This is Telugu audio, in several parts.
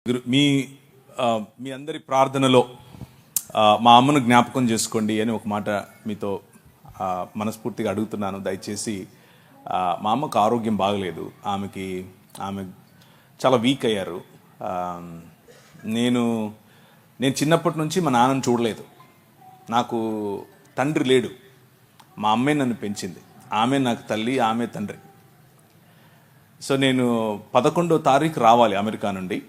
మీ మీ అందరి ప్రార్థనలో మా అమ్మను జ్ఞాపకం చేసుకోండి అని ఒక మాట మీతో మనస్ఫూర్తిగా అడుగుతున్నాను. దయచేసి మా అమ్మకు ఆరోగ్యం బాగలేదు. ఆమె చాలా వీక్ అయ్యారు. నేను చిన్నప్పటి నుంచి మా నాన్నను చూడలేదు. నాకు తండ్రి లేడు. మా అమ్మే నన్ను పెంచింది. ఆమె నాకు తల్లి, ఆమె తండ్రి. సో నేను 11వ తారీఖు రావాలి అమెరికా నుండి.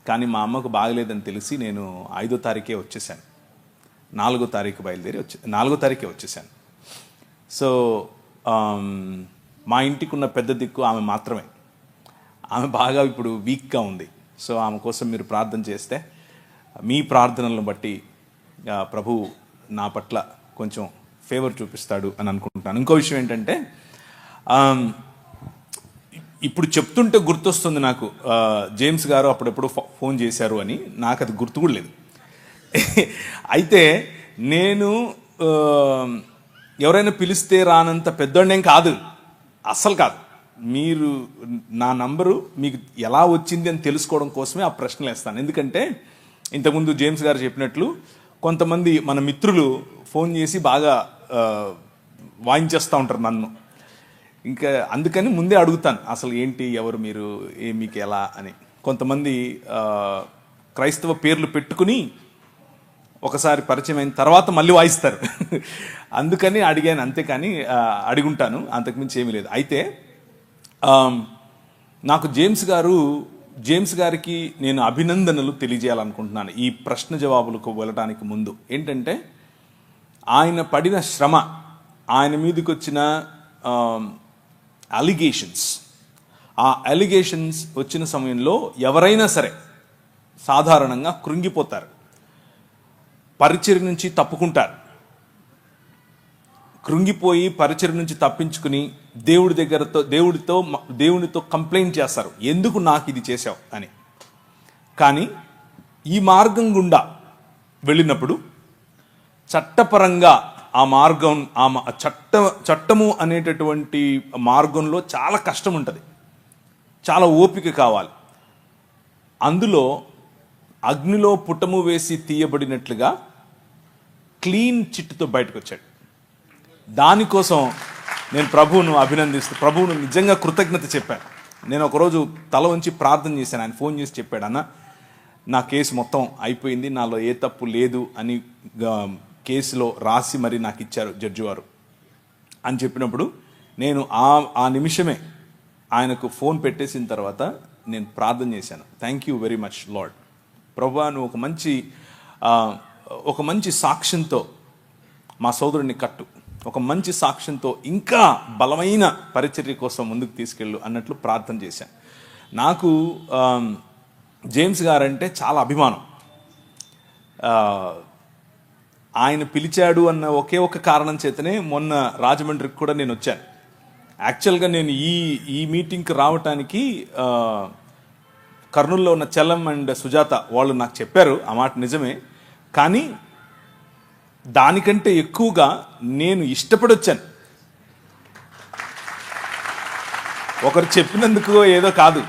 కానీ మా అమ్మకు బాగలేదని తెలిసి నేను 5వ తారీఖే వచ్చేసాను. 4వ తారీఖు బయలుదేరి 4వ తారీఖే వచ్చేసాను. సో మా ఇంటికి ఉన్న పెద్ద దిక్కు ఆమె మాత్రమే. ఆమె బాగా ఇప్పుడు వీక్గా ఉంది. సో ఆమె కోసం మీరు ప్రార్థన చేస్తే మీ ప్రార్థనలను బట్టి ప్రభు నా పట్ల కొంచెం ఫేవర్ చూపిస్తాడు అని అనుకుంటున్నాను. ఇంకో విషయం ఏంటంటే, ఇప్పుడు చెప్తుంటే గుర్తొస్తుంది నాకు, జేమ్స్ గారు అప్పుడెప్పుడు ఫోన్ చేశారు అని. నాకు అది గుర్తు కూడా లేదు. అయితే నేను ఎవరైనా పిలిస్తే రానంత పెద్దోడేం కాదు, అస్సలు కాదు. మీరు నా నంబరు మీకు ఎలా వచ్చింది అని తెలుసుకోవడం కోసమే ఆ ప్రశ్నలు వేస్తాను. ఎందుకంటే ఇంతకుముందు జేమ్స్ గారు చెప్పినట్లు కొంతమంది మన మిత్రులు ఫోన్ చేసి బాగా వాయించేస్తూ ఉంటారు నన్ను. ఇంకా అందుకని ముందే అడుగుతాను, అసలు ఏంటి, ఎవరు మీరు, మీకు ఎలా అని. కొంతమంది క్రైస్తవ పేర్లు పెట్టుకుని ఒకసారి పరిచయం అయిన తర్వాత మళ్ళీ వాయిస్తారు. అందుకని అడిగాను, అంతేకాని అడుగుంటాను, అంతకుమించి ఏమీ లేదు. అయితే నాకు జేమ్స్ గారికి నేను అభినందనలు తెలియజేయాలనుకుంటున్నాను ఈ ప్రశ్న జవాబులకు వెళ్ళడానికి ముందు. ఏంటంటే, ఆయన పడిన శ్రమ, ఆయన మీదకి వచ్చిన అలిగేషన్స్, ఆ అలిగేషన్స్ వచ్చిన సమయంలో ఎవరైనా సరే సాధారణంగా కృంగిపోతారు, పరిచర్య నుంచి తప్పుకుంటారు. కృంగిపోయి పరిచర్య నుంచి తప్పించుకుని దేవునితో కంప్లైంట్ చేస్తారు, ఎందుకు నాకు ఇది చేశావు అని. కానీ ఈ మార్గం గుండా వెళ్ళినప్పుడు చట్టపరంగా ఆ మార్గం, చట్టము అనేటటువంటి మార్గంలో చాలా కష్టం ఉంటుంది, చాలా ఓపిక కావాలి. అందులో అగ్నిలో పుటము వేసి తీయబడినట్లుగా క్లీన్ చిట్టుతో బయటకు వచ్చాడు. దానికోసం నేను ప్రభువును నిజంగా కృతజ్ఞత చెప్పాను. నేను ఒకరోజు తల ఉంచి ప్రార్థన చేశాను. ఆయన ఫోన్ చేసి చెప్పాడు, అన్న నా కేసు మొత్తం అయిపోయింది, నాలో ఏ తప్పు లేదు అని కేసులో రాసి మరి నాకు ఇచ్చారు జడ్జి వారు అని చెప్పినప్పుడు నేను ఆ నిమిషమే ఆయనకు ఫోన్ పెట్టేసిన తర్వాత నేను ప్రార్థన చేశాను. Thank you very much lord. ప్రభువా, నువ్వు ఒక మంచి సాక్ష్యంతో మా సోదరుడిని కట్టు, ఒక మంచి సాక్ష్యంతో ఇంకా బలమైన పరిచర్య కోసం ముందుకు తీసుకెళ్ళు అన్నట్లు ప్రార్థన చేశాను. నాకు జేమ్స్ గారంటే చాలా అభిమానం. ఆయన పిలిచాడు అన్న ఒకే ఒక కారణం చేతనే మొన్న రాజమండ్రికి కూడా నేను వచ్చాను. యాక్చువల్గా నేను ఈ మీటింగ్కి రావటానికి కర్నూలులో ఉన్న చలం అండ్ సుజాత వాళ్ళు నాకు చెప్పారు, ఆ మాట నిజమే. కానీ దానికంటే ఎక్కువగా నేను ఇష్టపడి వచ్చాను. ఒకరు చెప్పినందుకు ఏదో కాదు,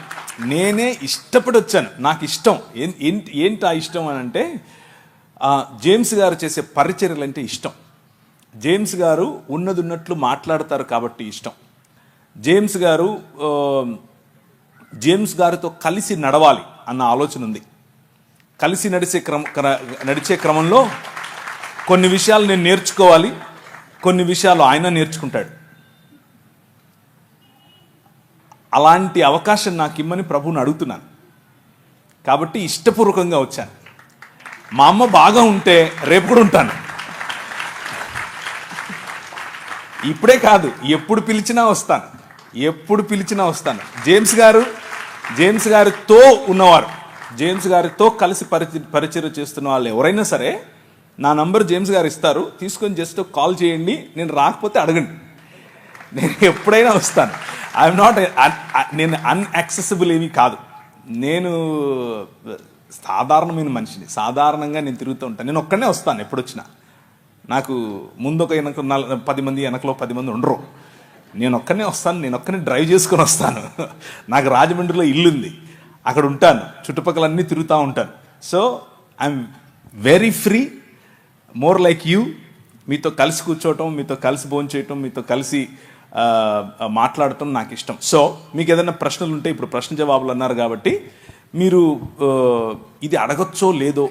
నేనే ఇష్టపడి వచ్చాను. నాకు ఇష్టం. ఏంటి ఆ ఇష్టం అని అంటే, జేమ్స్ గారు చేసే పరిచర్యలు అంటే ఇష్టం. జేమ్స్ గారు ఉన్నట్లు మాట్లాడతారు కాబట్టి ఇష్టం. జేమ్స్ గారితో కలిసి నడవాలి అన్న ఆలోచన ఉంది. కలిసి నడిచే క్రమంలో కొన్ని విషయాలు నేను నేర్చుకోవాలి, కొన్ని విషయాలు ఆయన నేర్చుకుంటాడు. అలాంటి అవకాశం నాకు ఇమ్మని ప్రభువుని అడుగుతున్నాను. కాబట్టి ఇష్టపూర్వకంగా వచ్చాను. మా అమ్మ బాగా ఉంటే రేపు కూడా ఉంటాను. ఇప్పుడే కాదు, ఎప్పుడు పిలిచినా వస్తాను. జేమ్స్ గారితో ఉన్నవారు, జేమ్స్ గారితో కలిసి పరిచర్య చేస్తున్న వాళ్ళు ఎవరైనా సరే నా నంబర్ జేమ్స్ గారు ఇస్తారు, తీసుకొని జస్ట్ కాల్ చేయండి. నేను రాకపోతే అడగండి, నేను ఎప్పుడైనా వస్తాను. నేను అన్యాక్సెసిబుల్ ఏమీ కాదు. నేను సాధారణమైన మనిషిని, సాధారణంగా నేను తిరుగుతూ ఉంటాను. నేను ఒక్కనే వస్తాను ఎప్పుడొచ్చినా. నాకు ముందు ఒక 10 మంది, వెనకలో 10 మంది ఉండరు. నేను ఒక్కనే వస్తాను, నేను ఒక్కనే డ్రైవ్ చేసుకొని వస్తాను. నాకు రాజమండ్రిలో ఇల్లుంది. అక్కడ ఉంటాను, చుట్టుపక్కల అన్నీ తిరుగుతూ ఉంటాను. So I'm very free, more like you. మీతో కలిసి కూర్చోవటం, మీతో కలిసి భోంచేయటం, మీతో కలిసి మాట్లాడటం నాకు ఇష్టం. సో మీకు ఏదైనా ప్రశ్నలు ఉంటే, ఇప్పుడు ప్రశ్న జవాబులు అన్నారు కాబట్టి మీరు ఇది అడగచ్చో లేదో,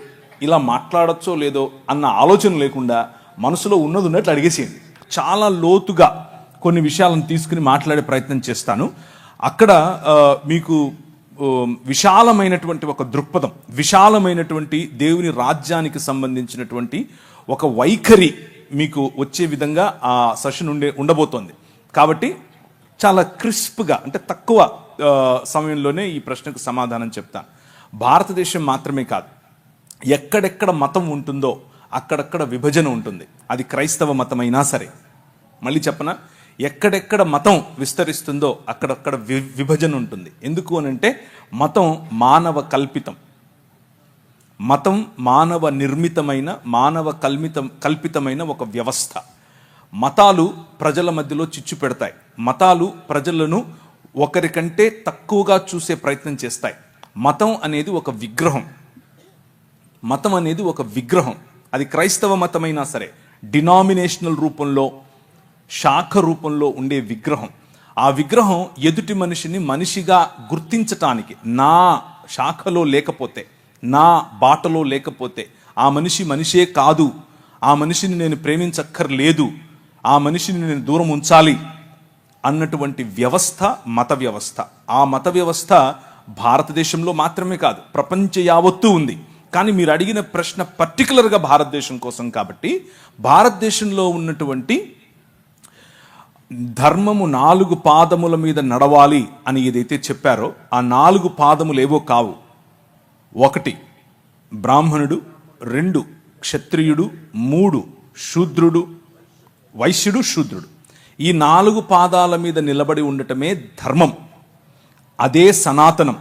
ఇలా మాట్లాడచ్చో లేదో అన్న ఆలోచన లేకుండా మనసులో ఉన్నది ఉన్నట్లు అడిగేసేయండి. చాలా లోతుగా కొన్ని విషయాలను తీసుకుని మాట్లాడే ప్రయత్నం చేస్తాను. అక్కడ మీకు విశాలమైనటువంటి ఒక దృక్పథం, విశాలమైనటువంటి దేవుని రాజ్యానికి సంబంధించినటువంటి ఒక వైఖరి మీకు వచ్చే విధంగా ఆ సెషన్ ఉండబోతోంది. కాబట్టి చాలా క్రిస్ప్గా, అంటే తక్కువ సమయంలోనే ఈ ప్రశ్నకు సమాధానం చెప్తాను. భారతదేశం మాత్రమే కాదు, ఎక్కడెక్కడ మతం ఉంటుందో అక్కడక్కడ విభజన ఉంటుంది. అది క్రైస్తవ మతమైనా సరే. మళ్ళీ చెప్పనా, ఎక్కడెక్కడ మతం విస్తరిస్తుందో అక్కడక్కడ విభజన ఉంటుంది. ఎందుకు అనంటే మతం మానవ కల్పితం, మతం మానవ నిర్మితమైన, మానవ కల్పితమైన ఒక వ్యవస్థ. మతాలు ప్రజల మధ్యలో చిచ్చు పెడతాయి. మతాలు ప్రజలను ఒకరికంటే తక్కువగా చూసే ప్రయత్నం చేస్తాయి. మతం అనేది ఒక విగ్రహం, మతం అనేది ఒక విగ్రహం. అది క్రైస్తవ మతమైనా సరే, డినామినేషనల్ రూపంలో, శాఖ రూపంలో ఉండే విగ్రహం. ఆ విగ్రహం ఎదుటి మనిషిని మనిషిగా గుర్తించటానికి, నా శాఖలో లేకపోతే, నా బాటలో లేకపోతే ఆ మనిషి మనిషే కాదు, ఆ మనిషిని నేను ప్రేమించక్కర్లేదు, ఆ మనిషిని నేను దూరం ఉంచాలి అన్నటువంటి వ్యవస్థ మత వ్యవస్థ. ఆ మత వ్యవస్థ భారతదేశంలో మాత్రమే కాదు, ప్రపంచ యావత్తూ ఉంది. కానీ మీరు అడిగిన ప్రశ్న పర్టికులర్గా భారతదేశం కోసం కాబట్టి, భారతదేశంలో ఉన్నటువంటి ధర్మము 4 పాదముల మీద నడవాలి అని ఏదైతే చెప్పారో, ఆ 4 పాదములు ఏవో కావు. 1 బ్రాహ్మణుడు, 2 క్షత్రియుడు, 3 శూద్రుడు, వైశ్యుడు, శూద్రుడు. ఈ 4 పాదాల మీద నిలబడి ఉండటమే ధర్మం. అదే సనాతనం.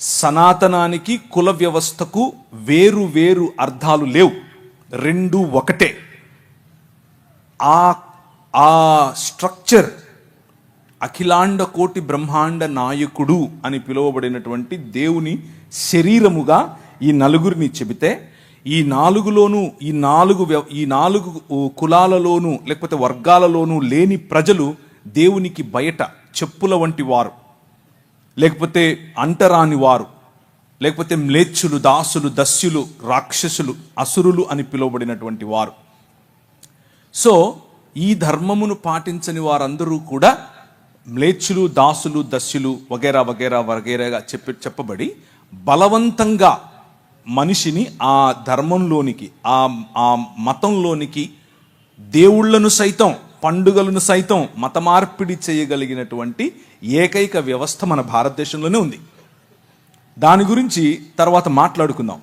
సనాతనానికి కుల వ్యవస్థకు వేరు వేరు అర్థాలు లేవు, 2 ఒకటే. ఆ స్ట్రక్చర్ అఖిలాండ కోటి బ్రహ్మాండ నాయకుడు అని పిలువబడినటువంటి దేవుని శరీరముగా ఈ నలుగురిని చెబితే, ఈ 4లోనూ ఈ 4 కులాలలోనూ లేకపోతే వర్గాలలోనూ లేని ప్రజలు దేవునికి బయట చెప్పుల వంటి వారు, లేకపోతే అంటరాని వారు, లేకపోతే మ్లేచ్చులు, దాసులు, దస్యులు, రాక్షసులు, అసురులు అని పిలువబడినటువంటి వారు. సో ఈ ధర్మమును పాటించని వారందరూ కూడా మ్లేచ్చులు, దాసులు, దస్యులు వగేరా వగేరా వగేరాగా చెప్పబడి బలవంతంగా మనిషిని ఆ ధర్మంలోనికి, ఆ మతంలోనికి దేవుళ్లను సైతం, పండుగలను సైతం మత మార్పిడి చేయగలిగినటువంటి ఏకైక వ్యవస్థ మన భారతదేశంలోనే ఉంది. దాని గురించి తర్వాత మాట్లాడుకుందాం.